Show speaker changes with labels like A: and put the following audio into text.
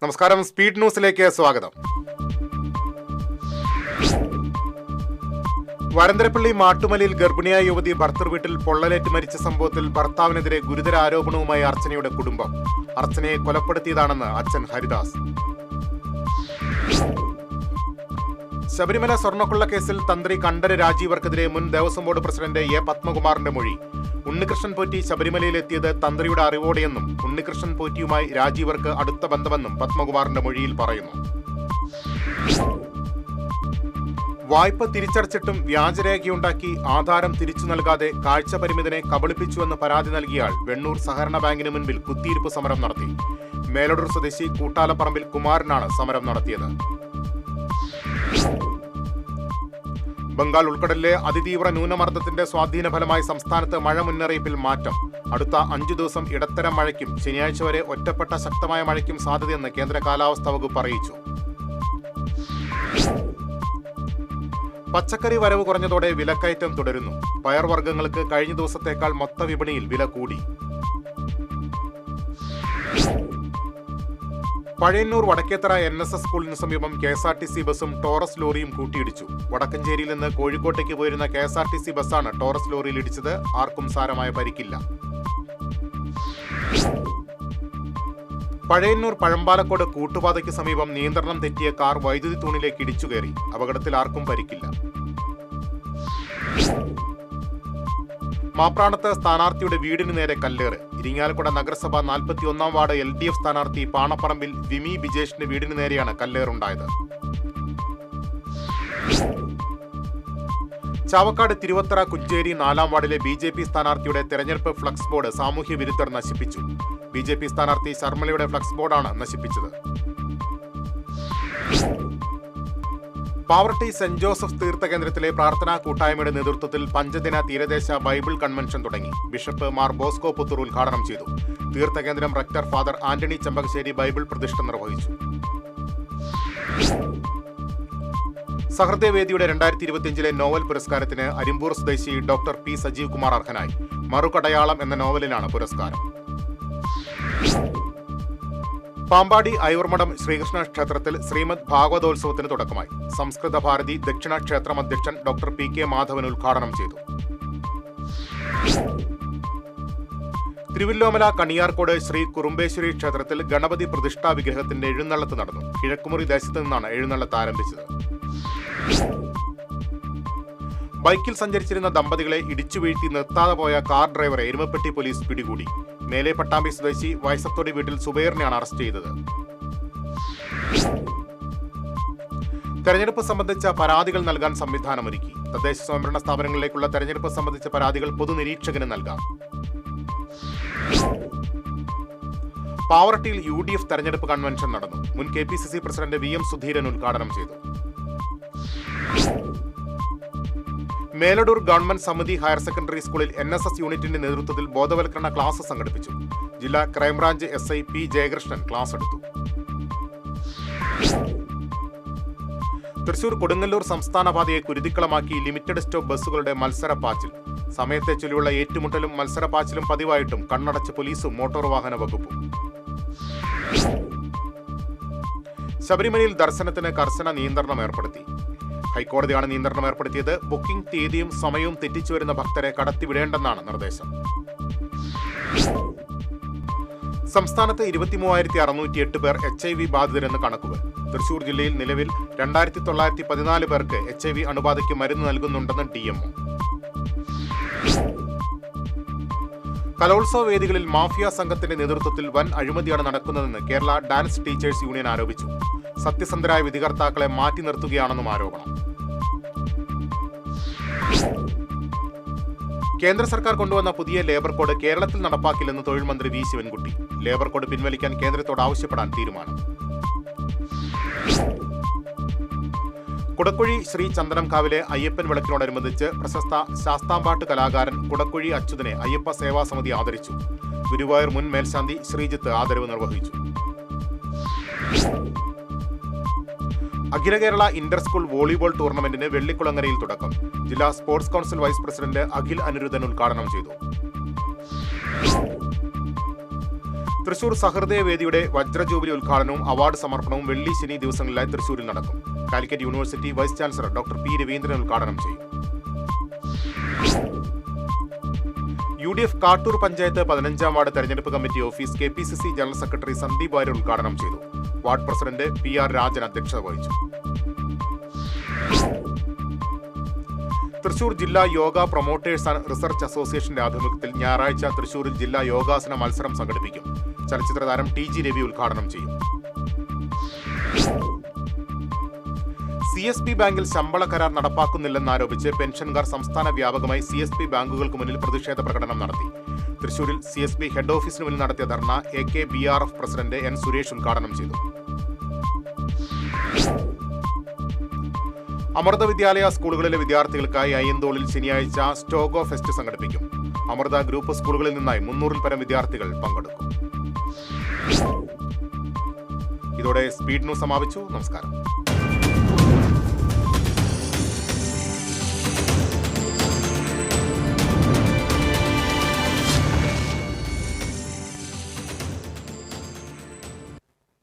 A: നമസ്കാരം, സ്പീഡ് ന്യൂസിലേക്ക് സ്വാഗതം. വരന്തരപ്പള്ളി മാട്ടുമലയിൽ ഗർഭിണിയായ യുവതി ഭർത്തൃ വീട്ടിൽ പൊള്ളലേറ്റ് മരിച്ച സംഭവത്തിൽ ഭർത്താവിനെതിരെ ഗുരുതര ആരോപണവുമായി അർച്ചനയുടെ കുടുംബം. അർച്ചനയെ കൊലപ്പെടുത്തിയതാണെന്ന് അച്ഛൻ ഹരിദാസ്. ശബരിമല സ്വർണ്ണക്കൊള്ള കേസിൽ തന്ത്രി കണ്ഠര് രാജീവർക്കെതിരെ മുൻ ദേവസ്വം ബോർഡ് പ്രസിഡന്റ് എ പത്മകുമാറിന്റെ മൊഴി. ഉണ്ണികൃഷ്ണൻ പോറ്റി ശബരിമലയിലെത്തിയത് തന്ത്രിയുടെ അറിവോടെയെന്നും ഉണ്ണികൃഷ്ണൻ പോറ്റിയുമായി രാജീവർക്ക് അടുത്ത ബന്ധമെന്നും പത്മകുമാറിന്റെ മൊഴിയിൽ പറയുന്നു. വായ്പ തിരിച്ചടച്ചിട്ടും വ്യാജരേഖയുണ്ടാക്കി ആധാരം തിരിച്ചു നൽകാതെ കാഴ്ച പരിമിതനെ കബളിപ്പിച്ചുവെന്ന് പരാതി നൽകിയാൽ വെണ്ണൂർ സഹകരണ ബാങ്കിന് മുൻപിൽ കുത്തിയിരിപ്പ് സമരം നടത്തി. മേലടൂർ സ്വദേശി കൂട്ടാലപ്പറമ്പിൽ കുമാരനാണ് സമരം നടത്തിയത്. ബംഗാൾ ഉൾക്കടലിലെ അതിതീവ്ര ന്യൂനമർദ്ദത്തിന്റെ സ്വാധീന ഫലമായി സംസ്ഥാനത്ത് മഴ മുന്നറിയിപ്പിൽ മാറ്റം. അടുത്ത 5 ദിവസം ഇടത്തരം മഴയ്ക്കും ശനിയാഴ്ച വരെ ഒറ്റപ്പെട്ട ശക്തമായ മഴയ്ക്കും സാധ്യതയെന്ന് കേന്ദ്ര കാലാവസ്ഥാ വകുപ്പ് അറിയിച്ചു. പച്ചക്കറി വരവ് കുറഞ്ഞതോടെ വിലക്കയറ്റം തുടരുന്നു. പയർവർഗ്ഗങ്ങൾക്ക് കഴിഞ്ഞ ദിവസത്തേക്കാൾ മൊത്ത വിപണിയിൽ വില കൂടി. പഴയന്നൂർ വടക്കേത്തറ NSS സ്കൂളിന് സമീപം KSRTC ബസും ടോറസ് ലോറിയും കൂട്ടിയിടിച്ചു. വടക്കഞ്ചേരിയിൽ നിന്ന് കോഴിക്കോട്ടേക്ക് പോയിരുന്ന KSRTC ബസ്സാണ് ടോറസ് ലോറിയിൽ ഇടിച്ചത്. ആർക്കും സാരമായ പരിക്കില്ല. പഴയന്നൂർ പഴമ്പാലക്കോട് കൂട്ടുപാതയ്ക്ക് സമീപം നിയന്ത്രണം തെറ്റിയ കാർ വൈദ്യുതി തൂണിലേക്ക് ഇടിച്ചുകയറി. അപകടത്തിൽ ആർക്കും പരിക്കില്ല. മാപ്രാണത്ത് സ്ഥാനാർത്ഥിയുടെ വീടിന് നേരെ കല്ലേറ്. ഇരിങ്ങാലക്കുട നഗരസഭ 41-ാം വാർഡ് LDF സ്ഥാനാർത്ഥി പാണപ്പറമ്പിൽ വിമി ബിജേഷിന്റെ വീടിന് നേരെയാണ് കല്ലേറുണ്ടായത്. ചാവക്കാട് തിരുവത്തറ കുഞ്ചേരി 4-ാം വാർഡിലെ BJP സ്ഥാനാർത്ഥിയുടെ തെരഞ്ഞെടുപ്പ് ഫ്ലക്സ് ബോർഡ് സാമൂഹ്യ വിരുദ്ധർ നശിപ്പിച്ചു. BJP സ്ഥാനാർത്ഥി ശർമ്മലയുടെ ഫ്ലക്സ് ബോർഡാണ് നശിപ്പിച്ചത്. പാവർട്ടി സെന്റ് ജോസഫ് തീർത്ഥകേന്ദ്രത്തിലെ പ്രാർത്ഥനാ കൂട്ടായ്മയുടെ നേതൃത്വത്തിൽ പഞ്ചദിന തീരദേശ ബൈബിൾ കൺവെൻഷൻ തുടങ്ങി. ബിഷപ്പ് മാർ ബോസ്കോ പുത്തൂർ ഉദ്ഘാടനം ചെയ്തു. തീർത്ഥകേന്ദ്രം rector father Antony Chempakassery Bible പ്രതിഷ്ഠ നിർവഹിച്ചു. സഹൃദയവേദിയുടെ 2025 നോവൽ പുരസ്കാരത്തിന് അരിമ്പൂർ സ്വദേശി ഡോക്ടർ P. സജീവ് കുമാർ അർഹനായി. മറുകടയാളം എന്ന നോവലിനാണ് പുരസ്കാരം. പാമ്പാടി ഐവർമഠം ശ്രീകൃഷ്ണ ക്ഷേത്രത്തിൽ ശ്രീമദ് ഭാഗവതോത്സവത്തിന് തുടക്കമായി. സംസ്കൃത ഭാരതി ദക്ഷിണ ക്ഷേത്രം അധ്യക്ഷൻ ഡോക്ടർ P. K. മാധവൻ ഉദ്ഘാടനം ചെയ്തു. തിരുവല്ലോമല കണിയാർക്കോട് ശ്രീ കുറുമ്പേശ്വരി ക്ഷേത്രത്തിൽ ഗണപതി പ്രതിഷ്ഠാ വിഗ്രഹത്തിന്റെ എഴുന്നള്ളത്ത് നടന്നു. കിഴക്കുമുറി ദേശത്ത് നിന്നാണ് എഴുന്നള്ളത്ത് ആരംഭിച്ചത്. ബൈക്കിൽ സഞ്ചരിച്ചിരുന്ന ദമ്പതികളെ ഇടിച്ചു വീഴ്ത്തി നിർത്താതെ പോയ കാർ ഡ്രൈവറെ എരുമപ്പെട്ടി പോലീസ് പിടികൂടി. മേലെ പട്ടാമ്പി സ്വദേശി വയസത്തോടി വീട്ടിൽ സുബൈറിനെയാണ് അറസ്റ്റ് ചെയ്തത്. തെരഞ്ഞെടുപ്പ് സംബന്ധിച്ച പരാതികൾ നൽകാൻ സംവിധാനമൊരുക്കി. തദ്ദേശ സ്വയംഭരണ സ്ഥാപനങ്ങളിലേക്കുള്ള തെരഞ്ഞെടുപ്പ് സംബന്ധിച്ച പരാതികൾ പൊതുനിരീക്ഷകന് നൽകാം. പാവർട്ടിയിൽ UDF തെരഞ്ഞെടുപ്പ് കൺവെൻഷൻ നടന്നു. മുൻ KPCC പ്രസിഡന്റ് VM സുധീരൻ ഉദ്ഘാടനം ചെയ്തു. മേലടൂർ ഗവൺമെന്റ് സമിതി ഹയർ സെക്കൻഡറി സ്കൂളിൽ NSS യൂണിറ്റിന്റെ നേതൃത്വത്തിൽ ബോധവൽക്കരണ ക്ലാസ് സംഘടിപ്പിച്ചു. ജില്ലാ crime branch SI P. Jayakrishnan class എടുത്തു. തൃശൂർ കൊടുങ്ങല്ലൂർ സംസ്ഥാന പാതയെ കുരുതിക്കളമാക്കി ലിമിറ്റഡ് സ്റ്റോപ്പ് ബസ്സുകളുടെ മത്സരപ്പാച്ചിൽ. സമയത്തെ ചൊല്ലിയുള്ള ഏറ്റുമുട്ടലും മത്സരപ്പാച്ചിലും പതിവായിട്ടും കണ്ണടച്ച പോലീസും മോട്ടോർ വാഹന വകുപ്പും. ശബരിമലയിൽ ദർശനത്തിന് കർശന നിയന്ത്രണം ഏർപ്പെടുത്തി. ഹൈക്കോടതിയാണ് നിയന്ത്രണം ഏർപ്പെടുത്തിയത്. ബുക്കിംഗ് തീയതിയും സമയവും തെറ്റിച്ചു വരുന്ന ഭക്തരെ കടത്തിവിടേണ്ടെന്നാണ് നിർദ്ദേശം. സംസ്ഥാനത്ത് 23,608 പേർ HIV ബാധിതരെന്ന് കണക്കുകൾ. തൃശൂർ ജില്ലയിൽ നിലവിൽ 2,914 പേർക്ക് HIV അണുബാധയ്ക്ക് മരുന്ന് നൽകുന്നുണ്ടെന്ന് DMO. കലോത്സവ വേദികളിൽ മാഫിയ സംഘത്തിന്റെ നേതൃത്വത്തിൽ വൻ അഴിമതിയാണ് നടക്കുന്നതെന്ന് കേരള ഡാൻസ് ടീച്ചേഴ്സ് യൂണിയൻ ആരോപിച്ചു. സത്യസന്ധരായ വിധികർത്താക്കളെ മാറ്റി നിർത്തുകയാണെന്നും ആരോപണം. കേന്ദ്ര സർക്കാർ കൊണ്ടുവന്ന പുതിയ ലേബർ കോഡ് കേരളത്തിൽ നടപ്പാക്കില്ലെന്ന് തൊഴിൽ മന്ത്രി V. ശിവൻകുട്ടി. ലേബർ കോഡ് പിൻവലിക്കാൻ കേന്ദ്രത്തോട് ആവശ്യപ്പെടാൻ തീരുമാനം. കുടക്കുഴി ശ്രീ ചന്ദനംകാവിലെ അയ്യപ്പൻ വിളക്കിനോടനുബന്ധിച്ച് പ്രശസ്ത ശാസ്താംപാട്ട് കലാകാരൻ കുടക്കുഴി അച്യുതനെ അയ്യപ്പ സേവാ സമിതി ആദരിച്ചു. ഗുരുവായൂർ മുൻ മേൽശാന്തി ശ്രീജിത്ത് ആദരവ് നിർവഹിച്ചു. അഖില കേരള ഇന്റർ സ്കൂൾ വോളിബോൾ ടൂർണമെന്റിന് വെള്ളിക്കുളങ്ങരയിൽ തുടക്കം. ജില്ലാ sports council vice president Akhil Aniruddhan ഉദ്ഘാടനം ചെയ്തു. തൃശൂർ സഹൃദയ വേദിയുടെ വജ്രജൂബിലി ഉദ്ഘാടനവും അവാർഡ് സമർപ്പണവും വെള്ളി ശനി ദിവസങ്ങളിലായി തൃശൂരിൽ നടക്കും. Calicut university vice chancellor doctor P Raveendran ഉദ്ഘാടനം ചെയ്യും. UDF കാട്ടൂർ പഞ്ചായത്ത് 15-ാം വാർഡ് തെരഞ്ഞെടുപ്പ് committee office KPCC general secretary Sandeep Warrier ഉദ്ഘാടനം ചെയ്തു. വാർഡ് പ്രസിഡന്റ് PR രാജൻ അധ്യക്ഷത വഹിച്ചു. തൃശൂർ ജില്ലാ യോഗ പ്രൊമോട്ടേഴ്സ് ആൻഡ് റിസർച്ച് അസോസിയേഷന്റെ ആഭിമുഖ്യത്തിൽ ഞായറാഴ്ച തൃശൂരിൽ ജില്ലാ യോഗാസന മത്സരം സംഘടിപ്പിക്കും. ചലച്ചിത്ര താരം TG രവി ഉദ്ഘാടനം ചെയ്യും. CSB ബാങ്കിൽ ശമ്പള കരാർ നടപ്പാക്കുന്നില്ലെന്നാരോപിച്ച് പെൻഷൻകാർ സംസ്ഥാന വ്യാപകമായി CSB ബാങ്കുകൾക്ക് മുന്നിൽ പ്രതിഷേധ പ്രകടനം നടത്തി. തൃശൂരിൽ CSB ഹെഡ് ഓഫീസിന് മുന്നിൽ നടത്തിയ ധർണ AKBRF പ്രസിഡന്റ് N സുരേഷ് ഉദ്ഘാടനം ചെയ്തു. അമൃത വിദ്യാലയ സ്കൂളുകളിലെ വിദ്യാർത്ഥികൾക്കായി അയ്യന്തോളിൽ ശനിയാഴ്ച സ്റ്റോഗോ ഫെസ്റ്റ് സംഘടിപ്പിക്കും. അമൃത ഗ്രൂപ്പ് സ്കൂളുകളിൽ നിന്നായി 300-ൽ പരം വിദ്യാർത്ഥികൾ പങ്കെടുക്കും. ഇതോടെ സ്പീഡ് ന്യൂസ് സമാപിച്ചു. നമസ്കാരം.